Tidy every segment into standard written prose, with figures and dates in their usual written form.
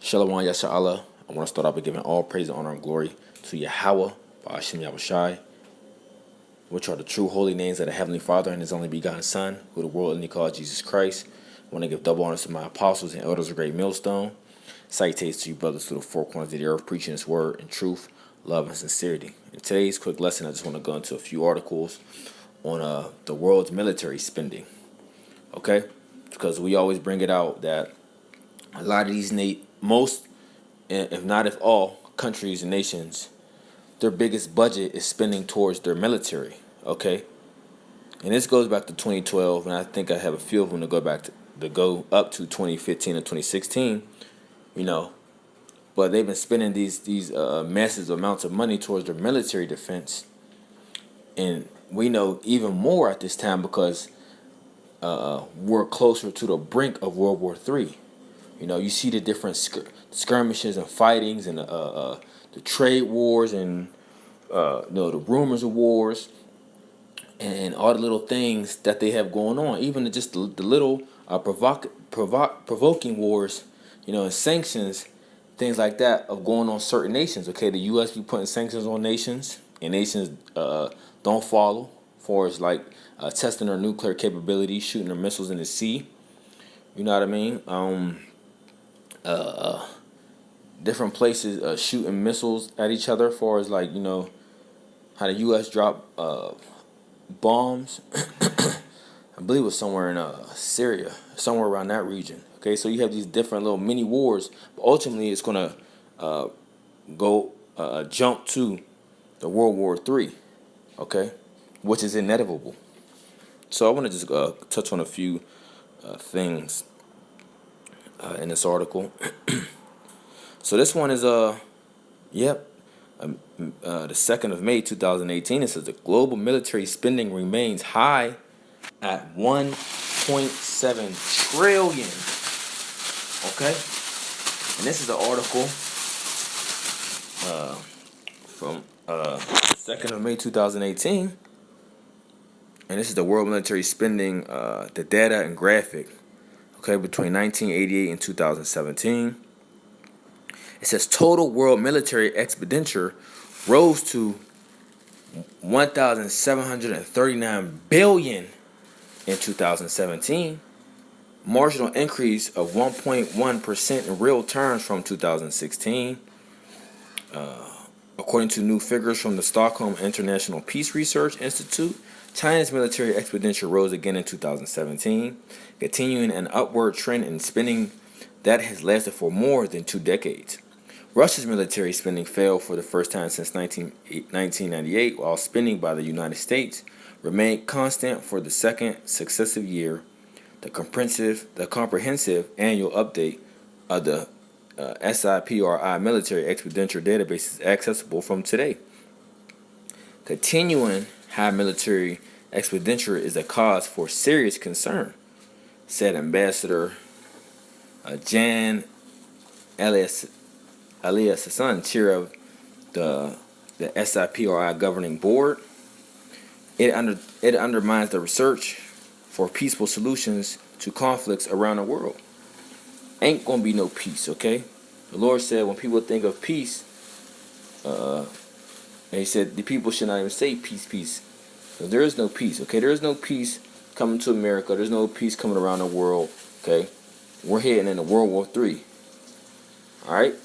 Shalom Yasha'Allah. I want to start off by giving all praise, honor, and glory to Yahweh, Ba'ashim Yahushai, which are the true holy names of the Heavenly Father and His only begotten Son, who the world only calls Jesus Christ. I want to give double honors to my apostles and elders of Great Millstone. Salutations to you brothers through the four corners of the earth, preaching His word in truth, love, and sincerity. In today's quick lesson, I just want to go into a few articles on the world's military spending. Okay? Because we always bring it out that a lot of these most, if not if all, countries and nations, their biggest budget is spending towards their military. Okay, and this goes back to 2012, and I think I have a few of them to go up to 2015 and 2016. You know, but they've been spending these massive amounts of money towards their military defense, and we know even more at this time because we're closer to the brink of World War III. You know, you see the different skirmishes and fightings and the trade wars and the rumors of wars and all the little things that they have going on. Even just the little provoking wars, and sanctions, things like that of going on certain nations. Okay, the U.S. be putting sanctions on nations, and nations don't follow. For as like testing their nuclear capabilities, shooting their missiles in the sea. You know what I mean? Different places shooting missiles at each other, far as like how the U.S. dropped bombs. I believe it was somewhere in Syria, somewhere around that region. Okay, so you have these different little mini wars, but ultimately it's gonna go jump to the World War III. Okay, which is inevitable. So I want to just touch on a few things in this article. So this one is the 2nd of May 2018. It says the global military spending remains high at 1.7 trillion. Okay, and this is the article from 2nd of May 2018, and this is the world military spending, the data and graphic. Okay, between 1988 and 2017. It says total world military expenditure rose to 1,739 billion in 2017, marginal increase of 1.1% in real terms from 2016. According to new figures from the Stockholm International Peace Research Institute, China's military expenditure rose again in 2017, continuing an upward trend in spending that has lasted for more than 2 decades. Russia's military spending fell for the first time since 1998, while spending by the United States remained constant for the second successive year. The comprehensive annual update of the SIPRI military expenditure database is accessible from today. Continuing high military expenditure is a cause for serious concern, said Ambassador Jan Elias Hassan, chair of the SIPRI governing board. It undermines the research for peaceful solutions to conflicts around the world. Ain't gonna be no peace, okay? The Lord said when people think of peace, He said the people should not even say peace, peace. Because there is no peace, okay? There is no peace coming to America. There's no peace coming around the world, okay? We're heading into World War III. All right?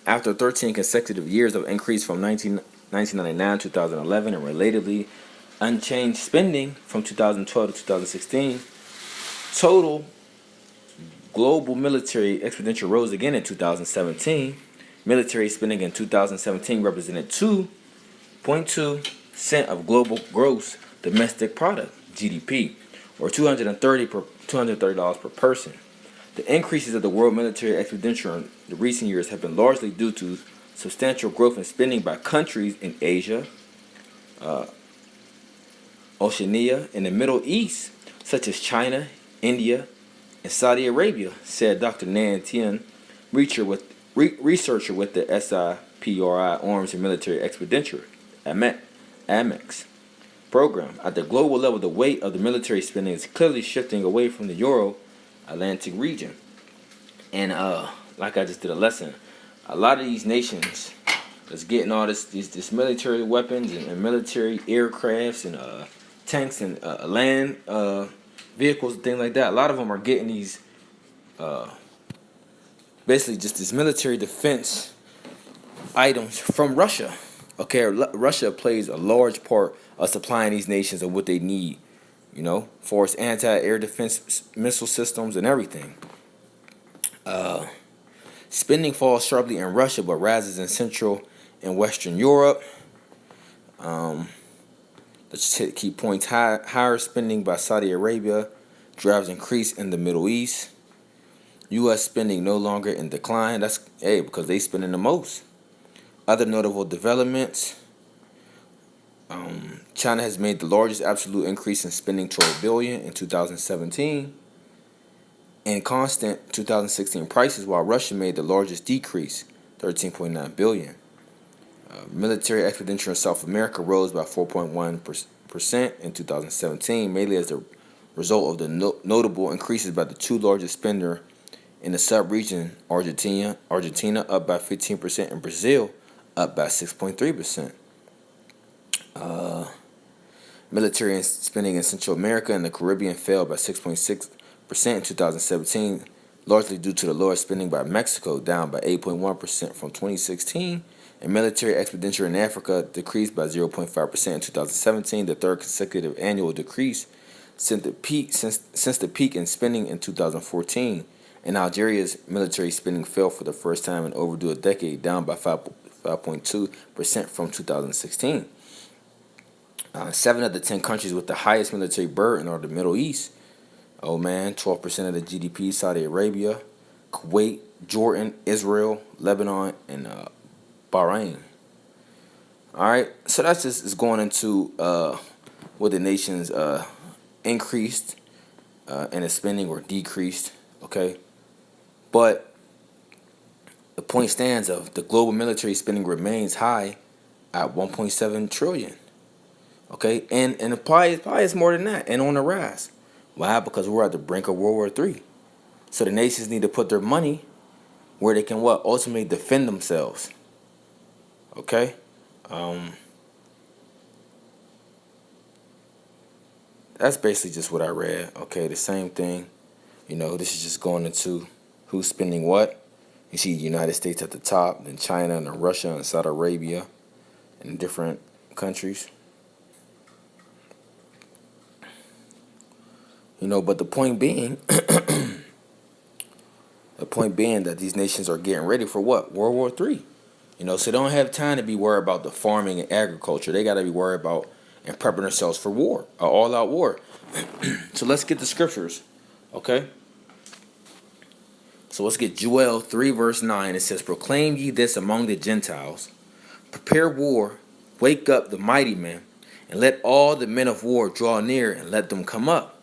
After 13 consecutive years of increase from 1999 to 2011 and relatively unchanged spending from 2012 to 2016, total global military expenditure rose again in 2017. Military spending in 2017 represented 2.2% of global gross domestic product, GDP, or $230 per person. The increases of the world military expenditure in the recent years have been largely due to substantial growth in spending by countries in Asia, Oceania, and the Middle East, such as China, India, and Saudi Arabia, said Dr. Nan Tien, researcher with the SIPRI Arms and Military Expenditure (AMEX) program. At the global level, the weight of the military spending is clearly shifting away from the Euro-Atlantic region. And like I just did a lesson, a lot of these nations that's getting all this military weapons and military aircrafts and tanks and land vehicles and things like that. A lot of them are getting these basically just this military defense items from Russia. Okay, Russia plays a large part of supplying these nations of what they need, for its anti-air defense missile systems and everything. Spending falls sharply in Russia, but rises in Central and Western Europe. Let's hit key points. Higher spending by Saudi Arabia drives increase in the Middle East. U.S. spending no longer in decline. That's because they spending the most. Other notable developments. China has made the largest absolute increase in spending to $1 billion in 2017 and constant 2016 prices, while Russia made the largest decrease, $13.9 billion. Military expenditure in South America rose by 4.1% in 2017, mainly as a result of the notable increases by the two largest spender in the sub-region, Argentina up by 15% and Brazil up by 6.3%. Military spending in Central America and the Caribbean fell by 6.6% in 2017, largely due to the lower spending by Mexico, down by 8.1% from 2016. And military expenditure in Africa decreased by 0.5% in 2017, the third consecutive annual decrease since the peak in spending in 2014. And Algeria's military spending fell for the first time in over a decade, down by 5.2% from 2016. 7 of the 10 countries with the highest military burden are the Middle East. 12% of the GDP, Saudi Arabia, Kuwait, Jordan, Israel, Lebanon, and Bahrain. All right, so that's just is going into what the nations increased in its spending or decreased. Okay, but the point stands of the global military spending remains high at 1.7 trillion. Okay, and probably it's more than that, and on the rise. Why? Because we're at the brink of World War III. So the nations need to put their money where they can ultimately defend themselves. Okay, that's basically just what I read. Okay, the same thing. This is just going into who's spending what. You see the United States at the top, then China and then Russia and Saudi Arabia and different countries. But the point being, that these nations are getting ready for what? World War III. So they don't have time to be worried about the farming and agriculture. They got to be worried about and prepping themselves for war, an all-out war. So let's get the scriptures, okay? So let's get Joel 3 verse 9. It says, "Proclaim ye this among the Gentiles, prepare war, wake up the mighty men, and let all the men of war draw near, and let them come up.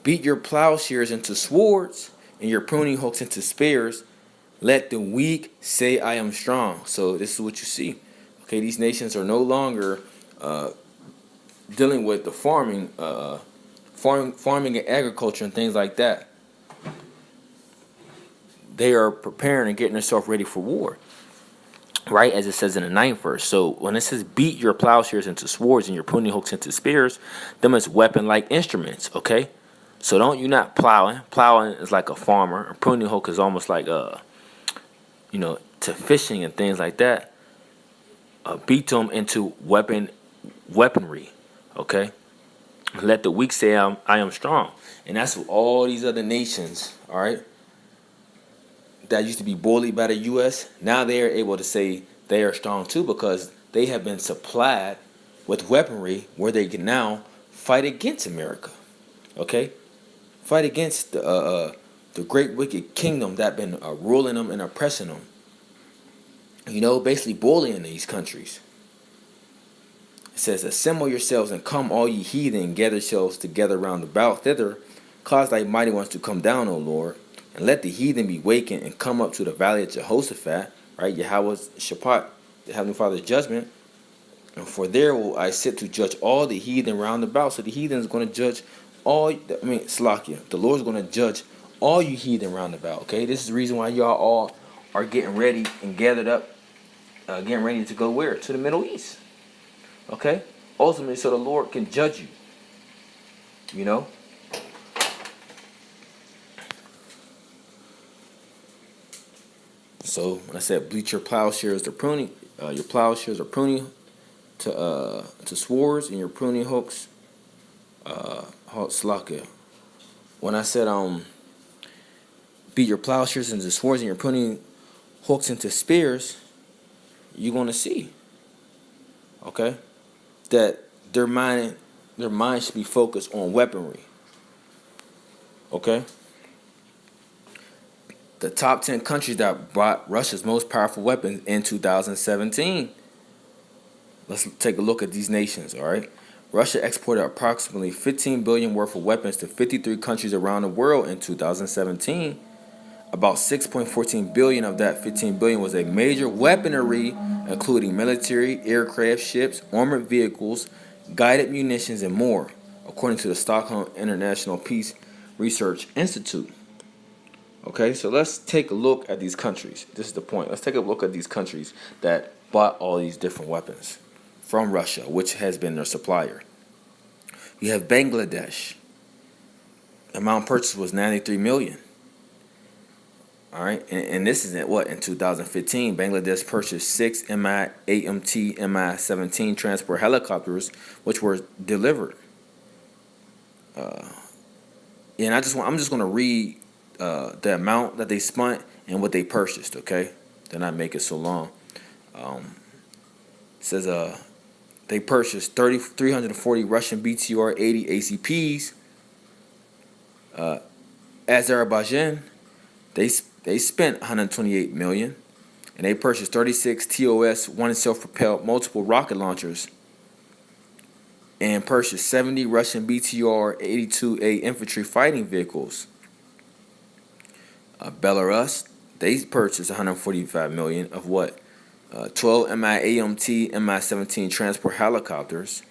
Beat your plowshares into swords, and your pruning hooks into spears. Let the weak say, I am strong." So this is what you see. Okay, these nations are no longer dealing with the farming and agriculture and things like that. They are preparing and getting themselves ready for war, right? As it says in the 9th verse. So when it says beat your plowshares into swords and your pruning hooks into spears, them is weapon-like instruments, okay? So don't you not plowing. Plowing is like a farmer. A pruning hook is almost like to fishing and things like that. Beat them into weaponry, okay? Let the weak say I am strong. And that's what all these other nations, all right, that used to be bullied by the U.S., now they are able to say they are strong too, because they have been supplied with weaponry where they can now fight against America, okay? Fight against the great wicked kingdom that been ruling them and oppressing them. Basically bullying these countries. It says, "Assemble yourselves and come, all ye heathen, and gather yourselves together round about thither. Cause thy mighty ones to come down, O Lord, and let the heathen be wakened and come up to the valley of Jehoshaphat," right? Yahweh's Shaphat, the Heavenly Father's judgment. "And for there will I sit to judge all the heathen round about." So the heathen is going to judge Salakia. The Lord is going to judge all you heathen roundabout. Okay, this is the reason why y'all all are getting ready and gathered up, getting ready to go where? To the Middle East. Okay, ultimately, so the Lord can judge you. You know. So when I said bleach your plowshares, they're pruning. Your plowshares are pruning to swords, and your pruning hooks, slakia. When I said beat your plowshares into swords and your pruning hooks into spears, you're gonna see, okay, that their mind should be focused on weaponry. Okay. The top 10 countries that bought Russia's most powerful weapons in 2017. Let's take a look at these nations, all right? Russia exported approximately 15 billion worth of weapons to 53 countries around the world in 2017. About 6.14 billion of that 15 billion was a major weaponry, including military, aircraft, ships, armored vehicles, guided munitions, and more, according to the Stockholm International Peace Research Institute. Okay, so let's take a look at these countries. This is the point. Let's take a look at these countries that bought all these different weapons from Russia, which has been their supplier. You have Bangladesh. The amount purchased was 93 million. All right, and this is in 2015. Bangladesh purchased 6 Mi-AMT Mi-17 transport helicopters, which were delivered. And I'm just going to read the amount that they spent and what they purchased. Okay, then I make it so long. It says they purchased 340 Russian BTR-80 ACPs. Azerbaijan, they spent 128 million, and they purchased 36 TOS-1 self-propelled multiple rocket launchers, and purchased 70 Russian BTR-82A infantry fighting vehicles. Belarus, they purchased 145 million of what? 12 Mi-AMT Mi-17 transport helicopters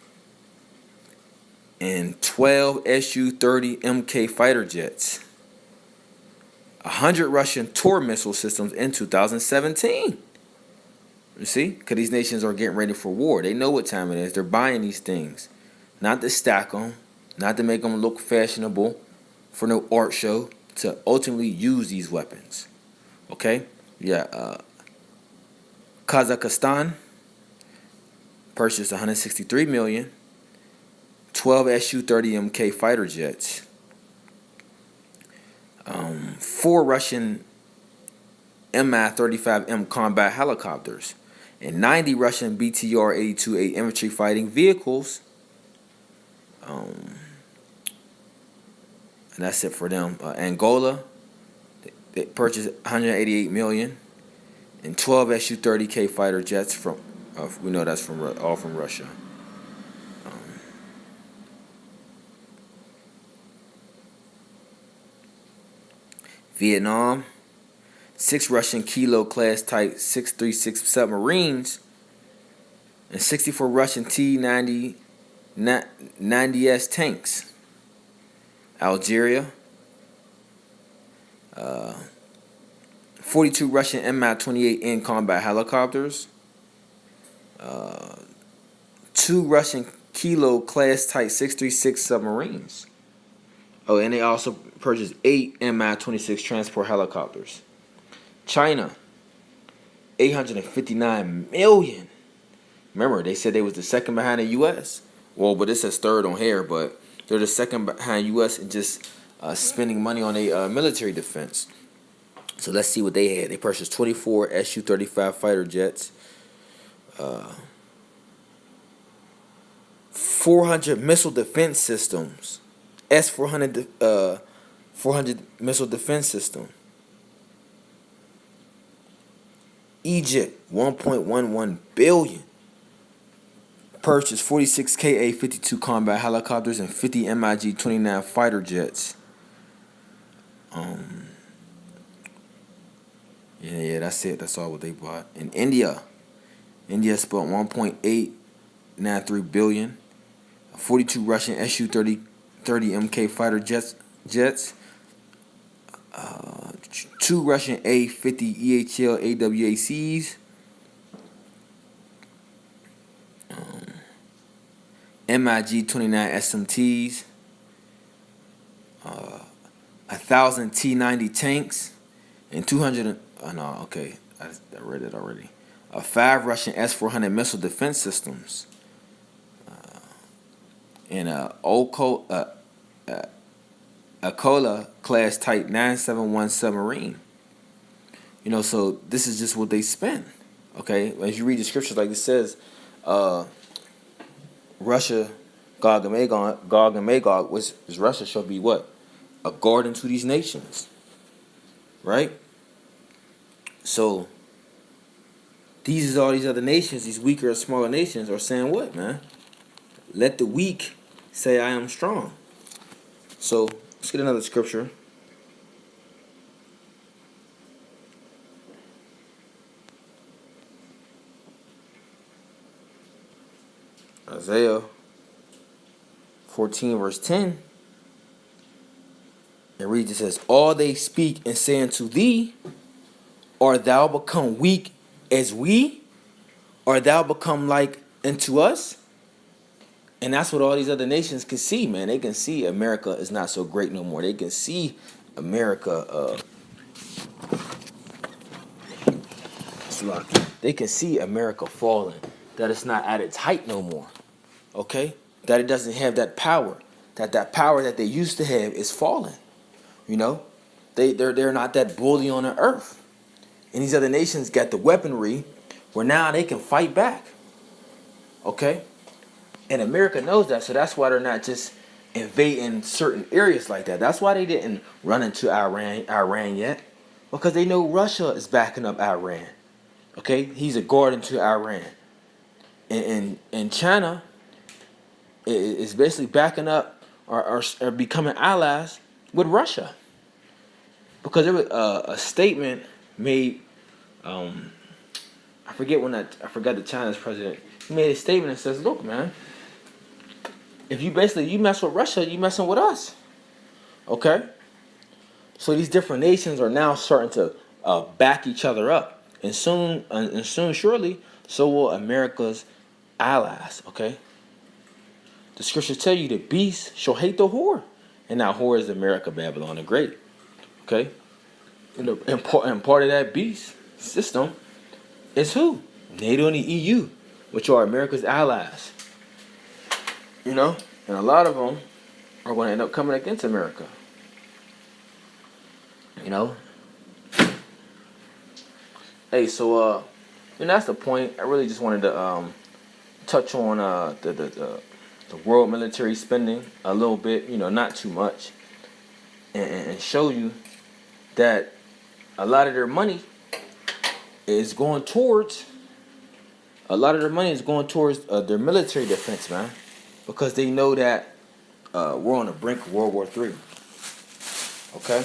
and 12 Su-30 Mk fighter jets. 100 Russian Tor missile systems in 2017. You see? Because these nations are getting ready for war. They know what time it is. They're buying these things. Not to stack them, not to make them look fashionable for no art show, to ultimately use these weapons. Okay? Yeah. Kazakhstan purchased 163 million, 12 Su-30 Mk fighter jets, 4 Russian Mi-35M combat helicopters, and 90 Russian BTR-82A infantry fighting vehicles. And that's it for them. Angola, they purchased 188 million and 12 Su-30K fighter jets from. We know that's all from Russia. Vietnam, 6 Russian Kilo class type 636 submarines, and 64 Russian T-90S tanks. Algeria, 42 Russian Mi-28N combat helicopters, 2 Russian Kilo class type 636 submarines. Oh, and they also purchased 8 Mi-26 transport helicopters. China, 859 million. Remember, they said they was the second behind the U.S. Well, but it says third on here, but they're the second behind U.S. in just spending money on a military defense. So let's see what they had. They purchased 24 Su-35 fighter jets, 400 missile defense systems, S-400 400 missile defense system. Egypt, 1.11 billion. Purchased 46 Ka-52 combat helicopters and 50 MiG-29 fighter jets. Yeah, that's it. That's all what they bought. In India spent 1.893 billion. 42 Russian Su-30 Mk fighter jets, 2 Russian A-50 EHL AWACs, MiG-29 SMTs, 1,000 T-90 tanks, and 200. Oh no, okay, I read it already. 5 Russian S-400 missile defense systems, and a Akola class Type 971 submarine. So this is just what they spent. Okay, as you read the scriptures, like it says, Russia, Gog and Magog, which is Russia, shall be what? A guard unto these nations. Right? So, these is all these other nations, these weaker or smaller nations, are saying what, man? Let the weak say I am strong. So, let's get another scripture. Isaiah 14 verse 10. It reads, it says, all they speak and say unto thee, art thou become weak as we? Art thou become like unto us? And that's what all these other nations can see, man. They can see America is not so great no more. They can see America, they can see America falling. That it's not at its height no more. Okay? That it doesn't have that power. That power that they used to have is falling. They're not that bully on the earth. And these other nations got the weaponry where now they can fight back. Okay? And America knows that, so that's why they're not just invading certain areas like that. That's why they didn't run into Iran yet. Because they know Russia is backing up Iran. Okay? He's a guard into Iran. And China is basically backing up or becoming allies with Russia. Because there was a statement made, I forgot the China's president. He made a statement that says, look, man, if you mess with Russia, you messing with us. Okay? So these different nations are now starting to back each other up. And soon, surely, so will America's allies. Okay? The scriptures tell you the beast shall hate the whore. And now whore is America, Babylon the Great. Okay? And part of that beast system is who? NATO and the EU, which are America's allies. And a lot of them are going to end up coming against America. Hey, so that's the point. I really just wanted to touch on the world military spending a little bit, not too much, and show you that a lot of their money is going towards their military defense, man, because they know that we're on the brink of World War III. Okay,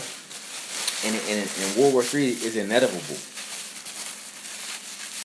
and World War III is inevitable.